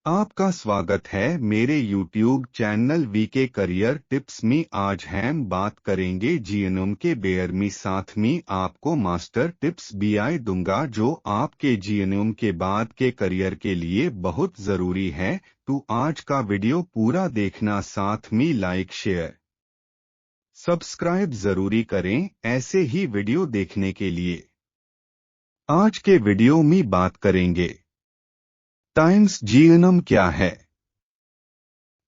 आपका स्वागत है मेरे YouTube channel VK career tips में। आज हम बात करेंगे जीएनएम के बेयर में, साथ में आपको मास्टर टिप्स भी दूंगा जो आपके जीएनएम के बाद के करियर के लिए बहुत जरूरी है। तो आज का वीडियो पूरा देखना, साथ में लाइक शेयर सब्सक्राइब जरूरी करें ऐसे ही वीडियो देखने के लिए। आज के वीडियो में बात करेंगे टाइम्स जीएनएम क्या है,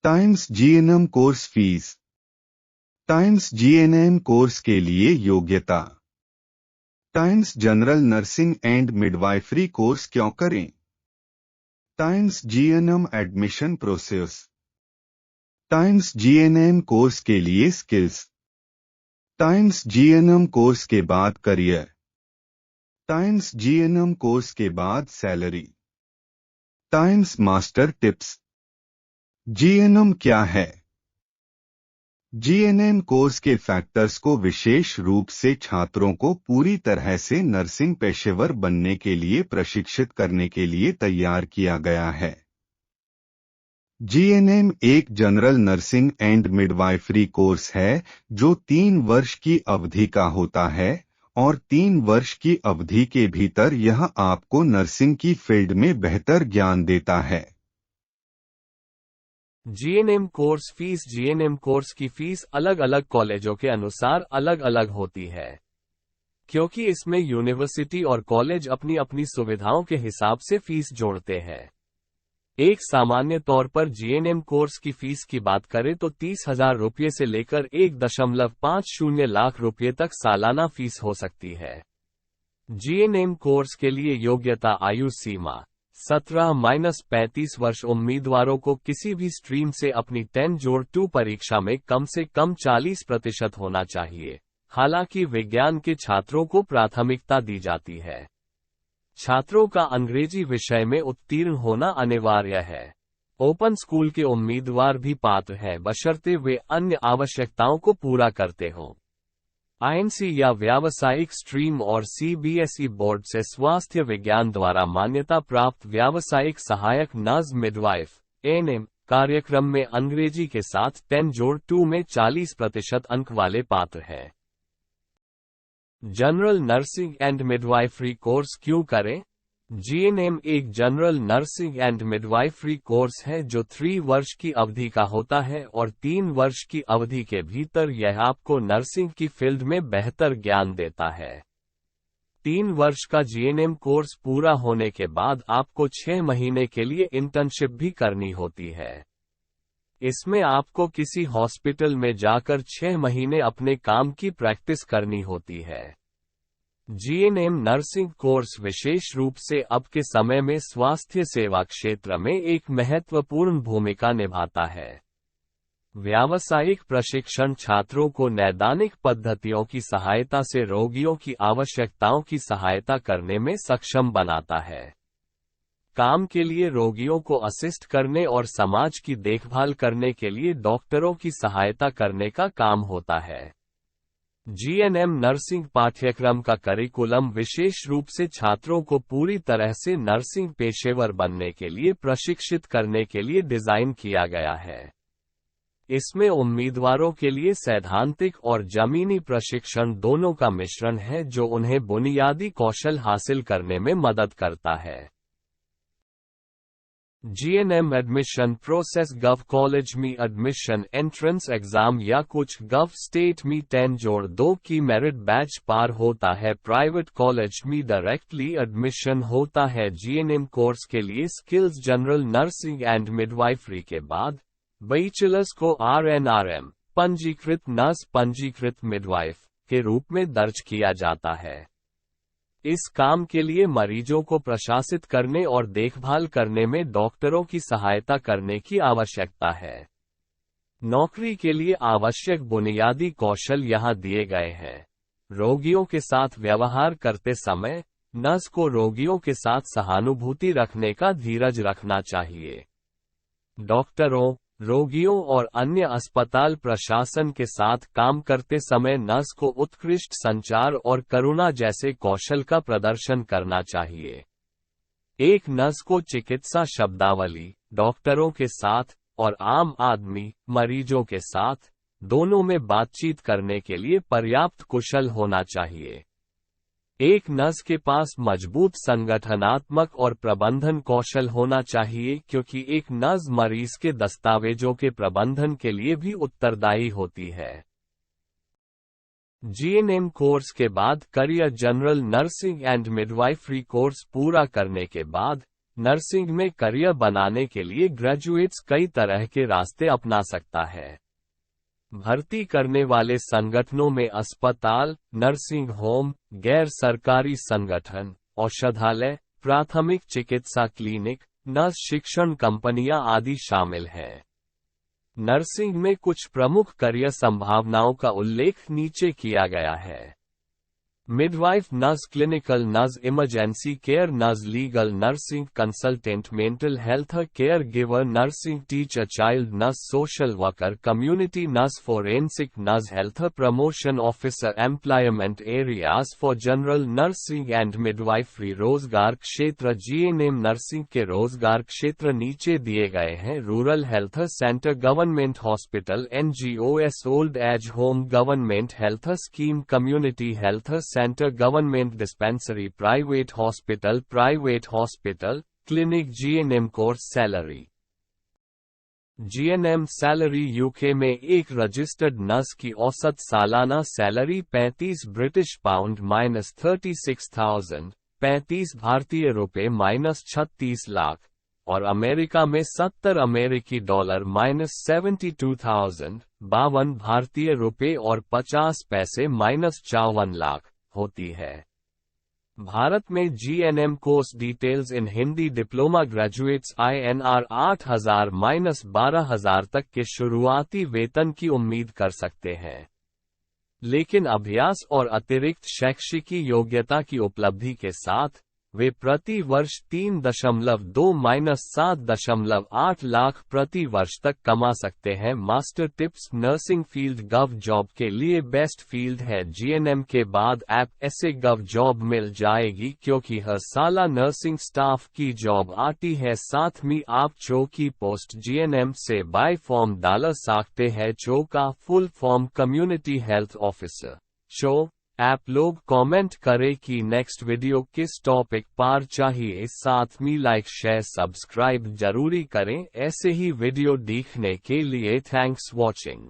times GNM course fees, times GNM course के लिए योग्यता, times general nursing and midwifery course क्यों करें, times GNM admission process, times GNM course के लिए स्किल्स, टाइम्स जीएनएम कोर्स के बाद करियर, टाइम्स जीएनएम कोर्स के बाद salary, times master tips. GNM क्या है? जीएनएम कोर्स के फैक्टर्स को विशेष रूप से छात्रों को पूरी तरह से नर्सिंग पेशेवर बनने के लिए प्रशिक्षित करने के लिए तैयार किया गया है। जीएनएम एक general nursing and midwifery course है जो 3 वर्ष की अवधि का होता है और 3 वर्ष की अवधि के भीतर यह आपको नर्सिंग की फील्ड में बेहतर ज्ञान देता है। GNM course fees. GNM course की फीस अलग अलग कॉलेजों के अनुसार अलग अलग होती है, क्योंकि इसमें यूनिवर्सिटी और कॉलेज अपनी अपनी सुविधाओं के हिसाब से फीस जोड़ते हैं। एक सामान्य तौर पर जीएनएम कोर्स की फीस की बात करें तो 30,000 रुपये से लेकर 1.50 लाख रुपये तक सालाना फीस हो सकती है। जीएनएम कोर्स के लिए योग्यता आयु सीमा 17-35 वर्ष। उम्मीदवारों को किसी भी स्ट्रीम से अपनी 10+2 परीक्षा में कम से कम 40% होना चाहिए। हालांकि विज्ञान के छात्रों को प्राथमिकता दी जाती है। छात्रों का अंग्रेजी विषय में उत्तीर्ण होना अनिवार्य है। ओपन स्कूल के उम्मीदवार भी पात्र हैं, बशर्ते वे अन्य आवश्यकताओं को पूरा करते हों। आईएनसी या व्यावसायिक स्ट्रीम और सीबीएसई बोर्ड से स्वास्थ्य विज्ञान द्वारा मान्यता प्राप्त व्यावसायिक सहायक नर्स मिडवाइफ एएनएम कार्यक्रम में अंग्रेजी के साथ 10+2 में 40% अंक वाले पात्र हैं। General nursing and midwifery course क्यों करें? जीएनएम एक general nursing and midwifery course है जो 3 वर्ष की अवधि का होता है और 3 वर्ष की अवधि के भीतर यह आपको नर्सिंग की फील्ड में बेहतर ज्ञान देता है। 3 वर्ष का जीएनएम कोर्स पूरा होने के बाद आपको 6 महीने के लिए इंटर्नशिप भी करनी होती है। इसमें आपको किसी हॉस्पिटल में जाकर 6 महीने अपने काम की प्रैक्टिस करनी होती है। जीएनएम नर्सिंग कोर्स विशेष रूप से अब के समय में स्वास्थ्य सेवा क्षेत्र में एक महत्वपूर्ण भूमिका निभाता है। व्यावसायिक प्रशिक्षण छात्रों को नैदानिक पद्धतियों की सहायता से रोगियों की आवश्यकताओं की सहायता करने में सक्षम बनाता है। काम के लिए रोगियों को असिस्ट करने और समाज की देखभाल करने के लिए डॉक्टरों की सहायता करने का काम होता है। जीएनएम नर्सिंग पाठ्यक्रम का करिकुलम विशेष रूप से छात्रों को पूरी तरह से नर्सिंग पेशेवर बनने के लिए प्रशिक्षित करने के लिए डिजाइन किया गया है। इसमें उम्मीदवारों के लिए सैद्धांतिक और जमीनी प्रशिक्षण दोनों का मिश्रण है जो उन्हें बुनियादी कौशल हासिल करने में मदद करता है। GNM admission process. Gov college में एडमिशन एंट्रेंस एग्जाम या कुछ गव स्टेट में 10+2 की मेरिट बैच पार होता है। प्राइवेट कॉलेज में डायरेक्टली एडमिशन होता है। जीएनएम कोर्स के लिए skills general nursing and midwifery के बाद बैचलर्स को आरएनआरएम पंजीकृत नर्स पंजीकृत मिडवाइफ के रूप में दर्ज किया जाता है। इस काम के लिए मरीजों को प्रशासित करने और देखभाल करने में डॉक्टरों की सहायता करने की आवश्यकता है। नौकरी के लिए आवश्यक बुनियादी कौशल यहाँ दिए गए हैं। रोगियों के साथ व्यवहार करते समय नर्स को रोगियों के साथ सहानुभूति रखने का धीरज रखना चाहिए। डॉक्टरों, रोगियों और अन्य अस्पताल प्रशासन के साथ काम करते समय नर्स को उत्कृष्ट संचार और करुणा जैसे कौशल का प्रदर्शन करना चाहिए। एक नर्स को चिकित्सा शब्दावली, डॉक्टरों के साथ और आम आदमी मरीजों के साथ दोनों में बातचीत करने के लिए पर्याप्त कुशल होना चाहिए। एक नर्स के पास मजबूत संगठनात्मक और प्रबंधन कौशल होना चाहिए, क्योंकि एक नर्स मरीज के दस्तावेजों के प्रबंधन के लिए भी उत्तरदायी होती है। जीएनएम कोर्स के बाद career general nursing and midwifery course पूरा करने के बाद नर्सिंग में करियर बनाने के लिए ग्रेजुएट्स कई तरह के रास्ते अपना सकता है। भर्ती करने वाले संगठनों में अस्पताल, नर्सिंग होम, गैर सरकारी संगठन, औषधालय, प्राथमिक चिकित्सा क्लिनिक, नर्स शिक्षण कंपनियां आदि शामिल हैं। नर्सिंग में कुछ प्रमुख करियर संभावनाओं का उल्लेख नीचे किया गया है। Midwife nurse, clinical nurse, emergency care nurse, legal nursing consultant, mental health care giver nursing, teacher, child nurse, social worker, community nurse, forensic nurse, health promotion officer, employment areas for general nursing and midwifery. रोजगार क्षेत्र GNM nursing के रोजगार क्षेत्र नीचे दिए गए हैं। Rural health centre, government hospital, NGOs, old age home, government health scheme, community health centre, government dispensary, private hospital, clinic. GNM course salary. GNM salary UK में एक रजिस्टर्ड नर्स की औसत सालाना सैलरी 35 ब्रिटिश पाउंड -36,000, 35 भारतीय रुपए -36 लाख, और America में 70 अमेरिकी डॉलर -72,000, 52 भारतीय रुपए और 50 पैसे -54 लाख होती है। भारत में GNM course details in Hindi diploma graduates INR 8,000-12,000 तक के शुरुआती वेतन की उम्मीद कर सकते हैं, लेकिन अभ्यास और अतिरिक्त शैक्षिकी योग्यता की उपलब्धि के साथ वे प्रति वर्ष 3.2-7.8 लाख प्रति वर्ष तक कमा सकते हैं। Master tips. नर्सिंग फील्ड गव जॉब के लिए बेस्ट फील्ड है। जीएनएम के बाद ऐप ऐसे गव जॉब मिल जाएगी, क्योंकि हर साल नर्सिंग स्टाफ की जॉब आती है। साथ में आप चो की पोस्ट जीएनएम से बाय फॉर्म डाल सकते हैं। चो का full form community health officer. चो आप लोग कमेंट करें कि नेक्स्ट वीडियो किस टॉपिक पर चाहिए। साथ में लाइक शेयर सब्सक्राइब जरूरी करें। ऐसे ही वीडियो देखने के लिए थैंक्स वॉचिंग।